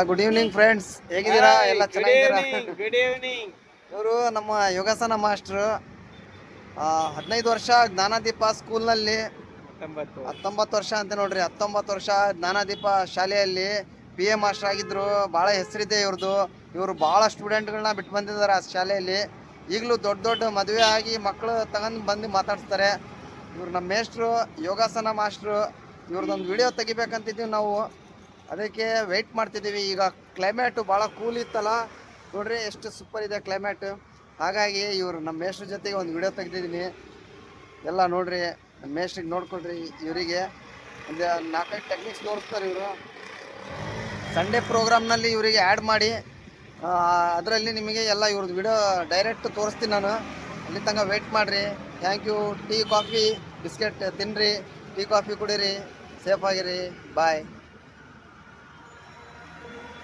Good evening friends, ಹೇಗಿದ್ದೀರಾ? ಎಲ್ಲ good ಚೆನ್ನಾಗಿದ್ದೀರಾ? ಈವ್ನಿಂಗ್. Good evening. ಇವರು ನಮ್ಮ ಯೋಗಾಸನ ಮಾಸ್ಟ್ರು. 15 ವರ್ಷ ಜ್ಞಾನದೀಪ ಸ್ಕೂಲ್ನಲ್ಲಿ, 19. 19 ವರ್ಷ ಅಂತ ನೋಡ್ರಿ. 19 ವರ್ಷ ಜ್ಞಾನದೀಪ ಶಾಲೆಯಲ್ಲಿ PA ಮಾಸ್ಟರ್ ಆಗಿದ್ರು. ಭಾಳ ಹೆಸರಿದೆ ಇವ್ರದ್ದು. ಇವರು ಭಾಳ ಸ್ಟೂಡೆಂಟ್ಗಳನ್ನ ಬಿಟ್ಟು ಬಂದಿದ್ದಾರೆ ಆ ಶಾಲೆಯಲ್ಲಿ. ಈಗಲೂ ದೊಡ್ಡ ದೊಡ್ಡ ಮದುವೆ ಆಗಿ ಮಕ್ಕಳು ತಗೊಂಡು ಬಂದು ಮಾತಾಡ್ಸ್ತಾರೆ. ಇವ್ರು ನಮ್ಮ ಮೇಷ್ಟ್ರು, ಯೋಗಾಸನ ಮಾಸ್ಟ್ರು. ಇವ್ರದ್ದೊಂದು ವಿಡಿಯೋ ತೆಗಿಬೇಕಂತಿದ್ದೀವಿ ನಾವು, ಅದಕ್ಕೆ ವೆಯ್ಟ್ ಮಾಡ್ತಿದ್ದೀವಿ. ಈಗ ಕ್ಲೈಮೇಟು ಭಾಳ ಕೂಲ್ ಇತ್ತಲ್ಲ, ನೋಡ್ರಿ ಎಷ್ಟು ಸೂಪರ್ ಇದೆ ಕ್ಲೈಮೇಟು. ಹಾಗಾಗಿ ಇವರು ನಮ್ಮ ಮೇಷ್ಟ್ರ ಜೊತೆಗೆ ಒಂದು ವಿಡಿಯೋ ತೆಗೆದಿದ್ದೀನಿ. ಎಲ್ಲ ನೋಡ್ರಿ, ನಮ್ಮ ಮೇಷ್ಟ್ರಿಗೆ ನೋಡ್ಕೊಳ್ರಿ. ಇವರಿಗೆ ಒಂದು 4-5 ಟೆಕ್ನಿಕ್ಸ್ ತೋರಿಸ್ತಾರೆ ಇವರು. ಸಂಡೇ ಪ್ರೋಗ್ರಾಮ್ನಲ್ಲಿ ಇವರಿಗೆ ಆ್ಯಡ್ ಮಾಡಿ, ಅದರಲ್ಲಿ ನಿಮಗೆ ಎಲ್ಲ ಇವ್ರದ್ದು ವಿಡಿಯೋ ಡೈರೆಕ್ಟ್ ತೋರಿಸ್ತೀನಿ ನಾನು. ಅಲ್ಲಿ ತನಕ ವೆಯ್ಟ್ ಮಾಡಿರಿ. Thank you. Tea coffee biscuit ತಿನ್ನಿರಿ, ಟೀ ಕಾಫಿ ಕುಡೀರಿ, ಸೇಫ್ ಆಗಿರಿ. ಬಾಯ್.